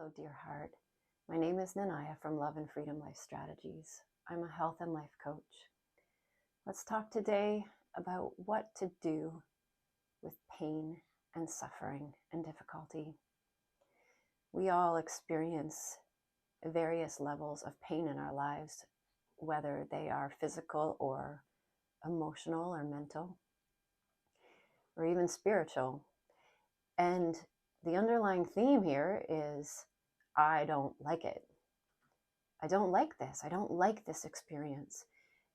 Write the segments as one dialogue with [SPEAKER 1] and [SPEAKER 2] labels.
[SPEAKER 1] Hello, dear heart. My name is Nanaya from Love and Freedom Life Strategies. I'm a health and life coach. Let's talk today about what to do with pain and suffering and difficulty. We all experience various levels of pain in our lives, whether they are physical or emotional or mental or even spiritual. And the underlying theme here is I don't like it. I don't like this. I don't like this experience.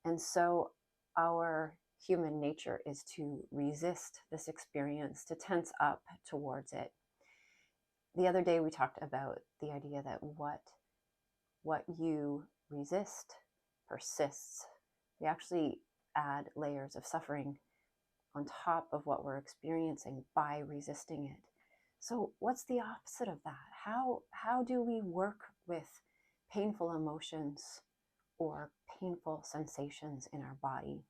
[SPEAKER 1] And so our human nature is to resist this experience, to tense up towards it. The other day we talked about the idea that what you resist persists. We actually add layers of suffering on top of what we're experiencing by resisting it. So what's the opposite of that? How do we work with painful emotions or painful sensations in our body?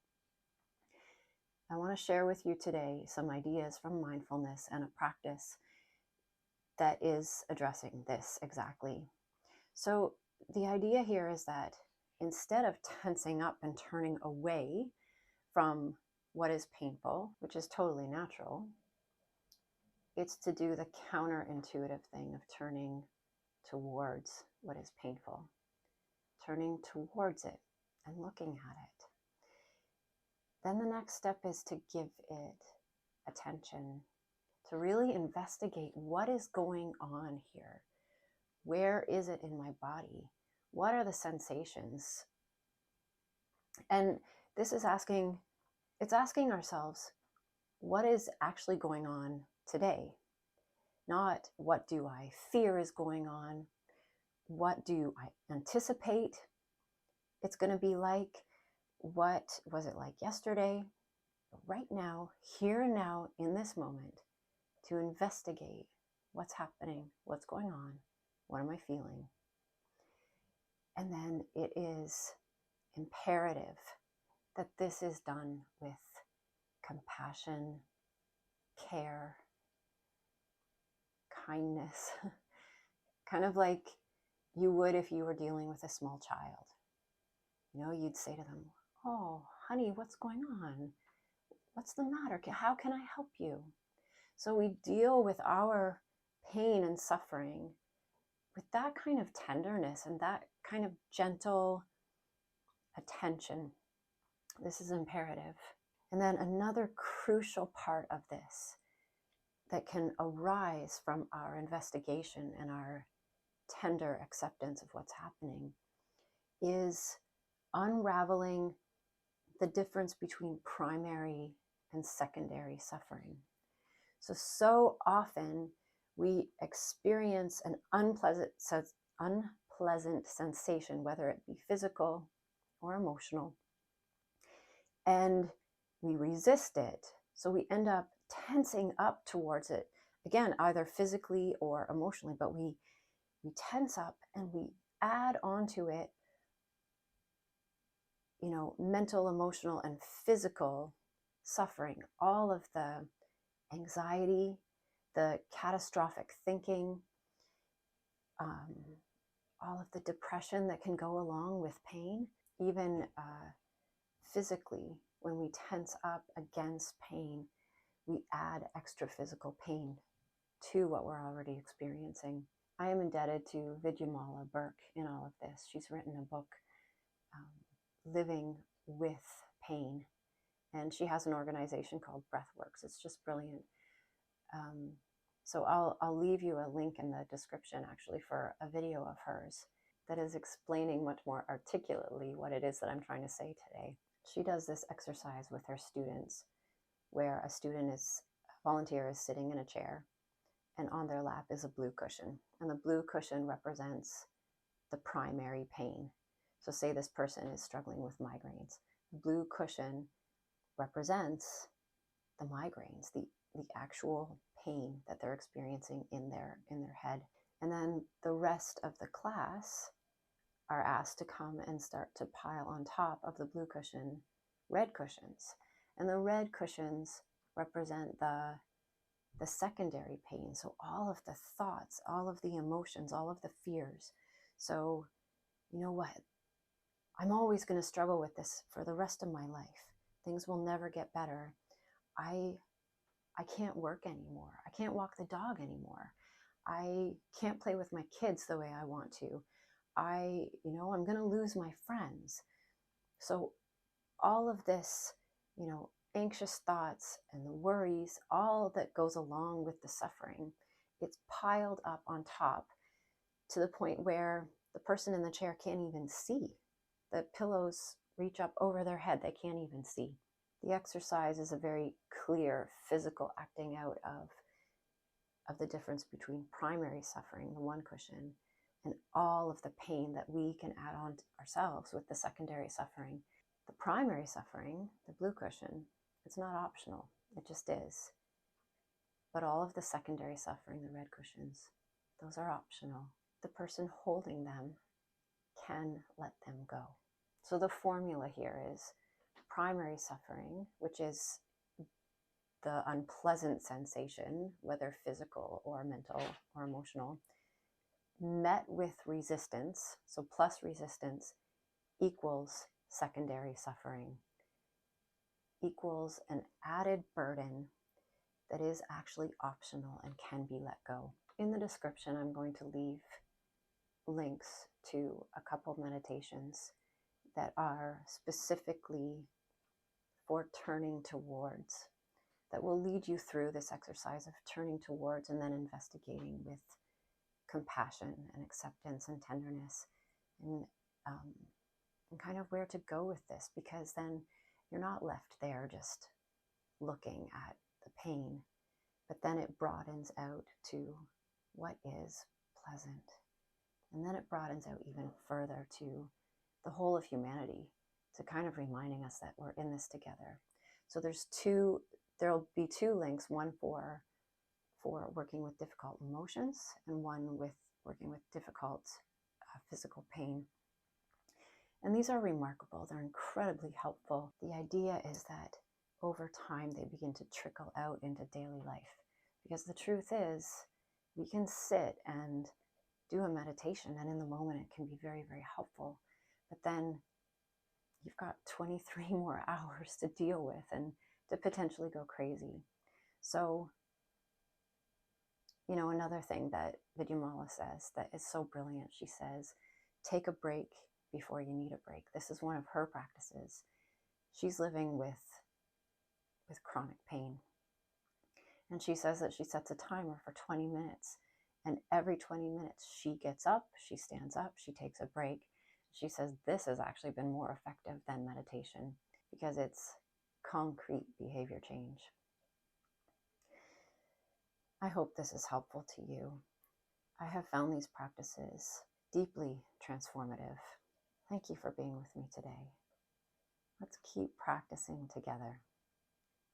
[SPEAKER 1] I want to share with you today some ideas from mindfulness and a practice that is addressing this exactly. So the idea here is that instead of tensing up and turning away from what is painful, which is totally natural, it's to do the counterintuitive thing of turning towards what is painful, turning towards it and looking at it. Then the next step is to give it attention, to really investigate what is going on here. Where is it in my body? What are the sensations? And this is asking ourselves, what is actually going on today? Not what do I fear is going on? What do I anticipate it's going to be like? What was it like yesterday? Right now, here and now, in this moment, to investigate what's happening, what's going on, what am I feeling? And then it is imperative that this is done with compassion, care, kindness, kind of like you would if you were dealing with a small child. You know, you'd say to them, "Oh, honey, what's going on? What's the matter? How can I help you?" So we deal with our pain and suffering with that kind of tenderness and that kind of gentle attention. This is imperative. And then another crucial part of this that can arise from our investigation and our tender acceptance of what's happening is unraveling the difference between primary and secondary suffering. So often we experience an unpleasant sensation, whether it be physical or emotional, and we resist it. So we end up tensing up towards it, again, either physically or emotionally, but we tense up and we add onto it, mental, emotional, and physical suffering, all of the anxiety, the catastrophic thinking, all of the depression that can go along with pain, even physically, when we tense up against pain, we add extra physical pain to what we're already experiencing. I am indebted to Vidyamala Burke in all of this. She's written a book, Living with Pain, and she has an organization called Breathworks. It's just brilliant. So I'll leave you a link in the description actually for a video of hers that is explaining much more articulately what it is that I'm trying to say today. She does this exercise with her students where a volunteer is sitting in a chair and on their lap is a blue cushion. And the blue cushion represents the primary pain. So say this person is struggling with migraines. The blue cushion represents the migraines, the actual pain that they're experiencing in their head. And then the rest of the class are asked to come and start to pile on top of the blue cushion red cushions. And the red cushions represent the the secondary pain. So all of the thoughts, all of the emotions, all of the fears. So, you know what? I'm always going to struggle with this for the rest of my life. Things will never get better. I can't work anymore. I can't walk the dog anymore. I can't play with my kids the way I want to. I'm going to lose my friends. So all of this, anxious thoughts and the worries, all that goes along with the suffering, it's piled up on top to the point where the person in the chair can't even see. The pillows reach up over their head. They can't even see. The exercise is a very clear physical acting out of the difference between primary suffering, the one cushion, and all of the pain that we can add on to ourselves with the secondary suffering. The primary suffering, the blue cushion, it's not optional. It just is. But all of the secondary suffering, the red cushions, those are optional. The person holding them can let them go. So the formula here is primary suffering, which is the unpleasant sensation, whether physical or mental or emotional, met with resistance, so plus resistance equals secondary suffering, equals an added burden that is actually optional and can be let go. In the description, I'm going to leave links to a couple meditations that are specifically for turning towards, that will lead you through this exercise of turning towards and then investigating with compassion and acceptance and tenderness, and kind of where to go with this, because then you're not left there just looking at the pain, but then it broadens out to what is pleasant. And then it broadens out even further to the whole of humanity, to kind of reminding us that we're in this together. So there'll be two links, one for working with difficult emotions and one with working with difficult physical pain. And these are remarkable. They're incredibly helpful. The idea is that over time they begin to trickle out into daily life. Because the truth is, we can sit and do a meditation, and in the moment it can be very, very helpful. But then you've got 23 more hours to deal with and to potentially go crazy. So, another thing that Vidyamala says that is so brilliant, she says, take a break before you need a break. This is one of her practices. She's living with chronic pain. And she says that she sets a timer for 20 minutes. And every 20 minutes she gets up, she stands up, she takes a break. She says this has actually been more effective than meditation because it's concrete behavior change. I hope this is helpful to you. I have found these practices deeply transformative. Thank you for being with me today. Let's keep practicing together.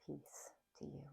[SPEAKER 1] Peace to you.